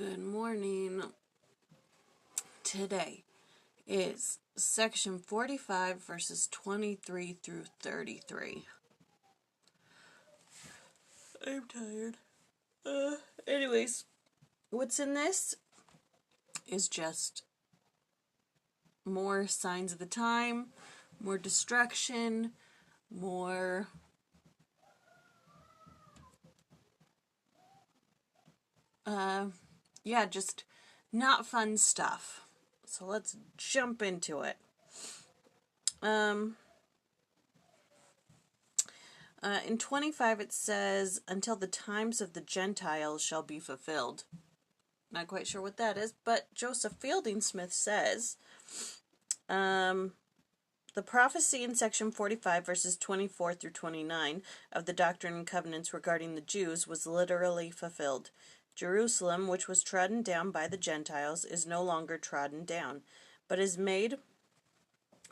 Good morning. Today is section 45, verses 23 through 33. I'm tired. Anyways, what's in this is just more signs of the time, more destruction, more just not fun stuff. So let's jump into it. In 25 it says, until the times of the gentiles shall be fulfilled. Not quite sure what that is, but Joseph Fielding Smith says, the prophecy in section 45, verses 24 through 29 of the Doctrine and Covenants regarding the Jews was literally fulfilled. Jerusalem, which was trodden down by the Gentiles, is no longer trodden down, but is made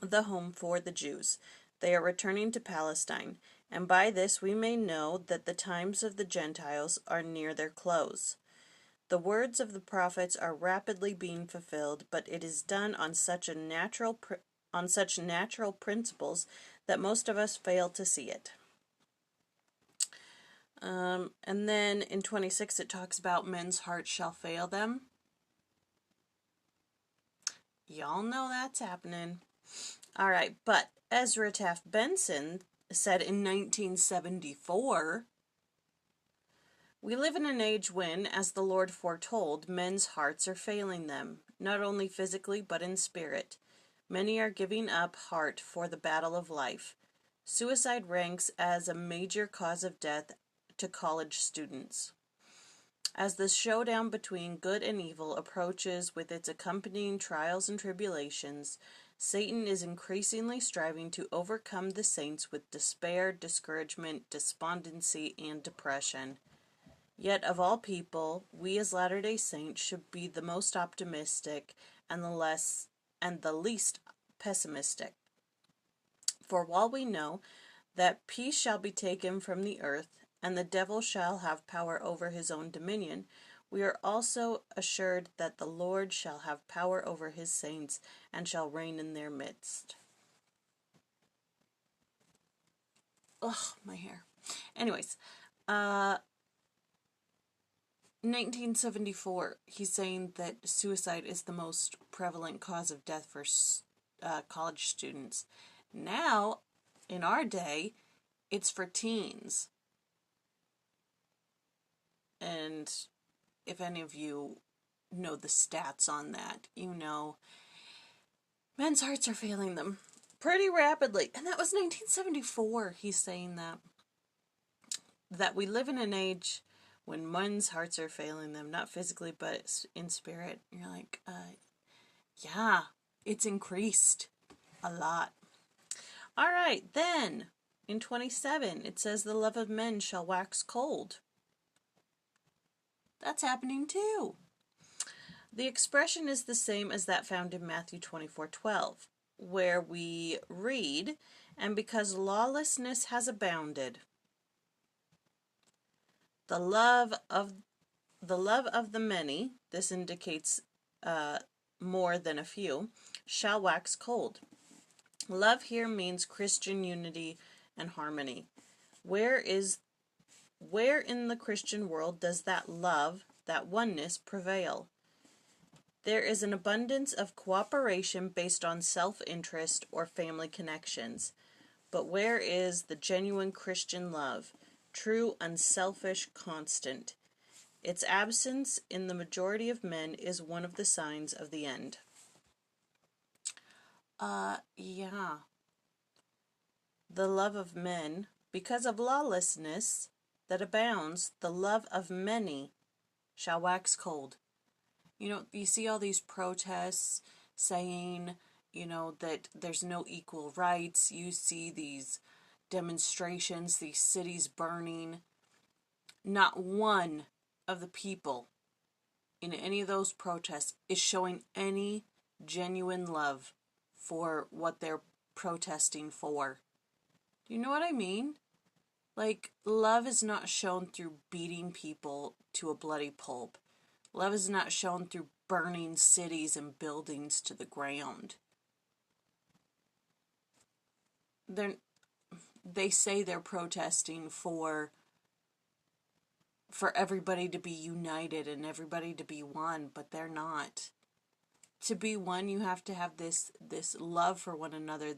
the home for the Jews. They are returning to Palestine, and by this we may know that the times of the Gentiles are near their close. The words of the prophets are rapidly being fulfilled, but it is done on such natural principles that most of us fail to see it. And then in 26 it talks about men's hearts shall fail them. Y'all know that's happening. All right, but Ezra Taft Benson said in 1974, we live in an age when, as the Lord foretold, men's hearts are failing them, not only physically but in spirit. Many are giving up heart for the battle of life. Suicide ranks as a major cause of death to college students. As the showdown between good and evil approaches with its accompanying trials and tribulations, Satan is increasingly striving to overcome the saints with despair, discouragement, despondency, and depression. Yet of all people, we as Latter-day Saints should be the most optimistic and the least pessimistic. For while we know that peace shall be taken from the earth, and the devil shall have power over his own dominion, we are also assured that the Lord shall have power over his saints, and shall reign in their midst. Ugh, my hair. Anyways, 1974, he's saying that suicide is the most prevalent cause of death for college students. Now, in our day, it's for teens. And if any of you know the stats on that, you know men's hearts are failing them pretty rapidly. And that was 1974, he's saying that we live in an age when men's hearts are failing them, not physically, but in spirit. You're like, yeah, it's increased a lot. All right, then, in 27, it says, the love of men shall wax cold. That's happening too. The expression is the same as that found in Matthew 24:12, where we read, and because lawlessness has abounded, the love of the many, this indicates more than a few, shall wax cold. Love here means Christian unity and harmony. Where in the Christian world does that love, that oneness, prevail? There is an abundance of cooperation based on self-interest or family connections. But where is the genuine Christian love, true, unselfish, constant? Its absence in the majority of men is one of the signs of the end. Yeah. The love of men, because of lawlessness that abounds, the love of many shall wax cold. You know, you see all these protests saying, you know, that there's no equal rights. You see these demonstrations, these cities burning. Not one of the people in any of those protests is showing any genuine love for what they're protesting for. Do you know what I mean? Like, love is not shown through beating people to a bloody pulp. Love is not shown through burning cities and buildings to the ground. They say they're protesting for everybody to be united and everybody to be one, but they're not. To be one, you have to have this love for one another,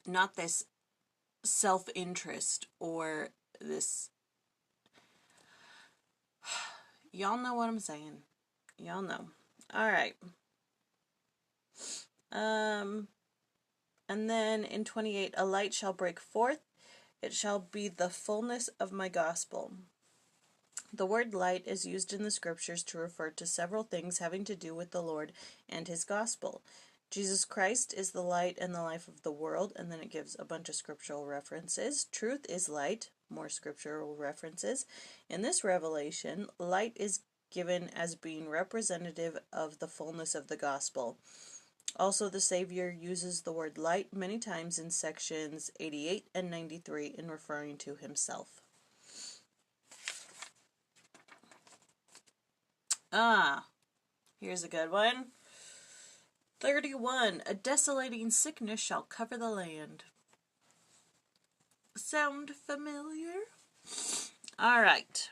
not this self-interest or this. Y'all know what I'm saying. Y'all know. All right. And then in 28, a light shall break forth. It shall be the fullness of my gospel. The word light is used in the scriptures to refer to several things having to do with the Lord and his gospel. Jesus Christ is the light and the life of the world, and then it gives a bunch of scriptural references. Truth is light, more scriptural references. In this revelation, light is given as being representative of the fullness of the gospel. Also, the Savior uses the word light many times in sections 88 and 93 in referring to himself. Here's a good one. 31. A desolating sickness shall cover the land. Sound familiar? All right.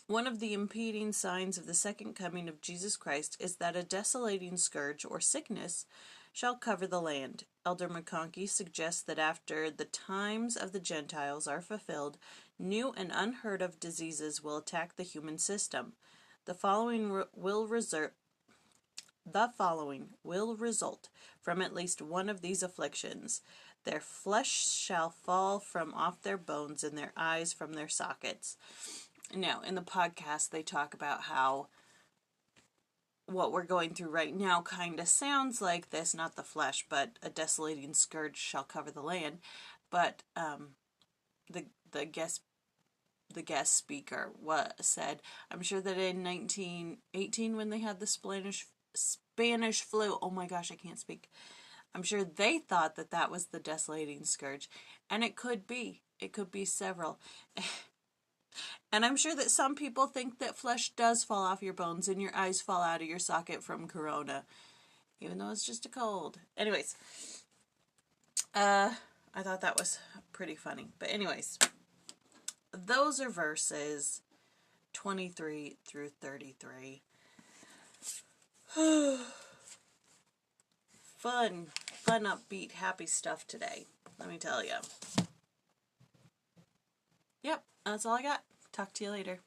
One of the impeding signs of the second coming of Jesus Christ is that a desolating scourge or sickness shall cover the land. Elder McConkie suggests that after the times of the Gentiles are fulfilled, new and unheard of diseases will attack the human system. The following will result from at least one of these afflictions. Their flesh shall fall from off their bones, and their eyes from their sockets. Now, in the podcast, they talk about how what we're going through right now kind of sounds like this, not the flesh, but a desolating scourge shall cover the land. But the guest speaker said, I'm sure that in 1918, when they had the Spanish flu, oh my gosh, I can't speak. I'm sure they thought that was the desolating scourge, and it could be. It could be several. And I'm sure that some people think that flesh does fall off your bones and your eyes fall out of your socket from corona, even though it's just a cold. Anyways, I thought that was pretty funny. But anyways, those are verses 23 through 33. Fun, upbeat, happy stuff today, let me tell you. Yep, that's all I got. Talk to you later.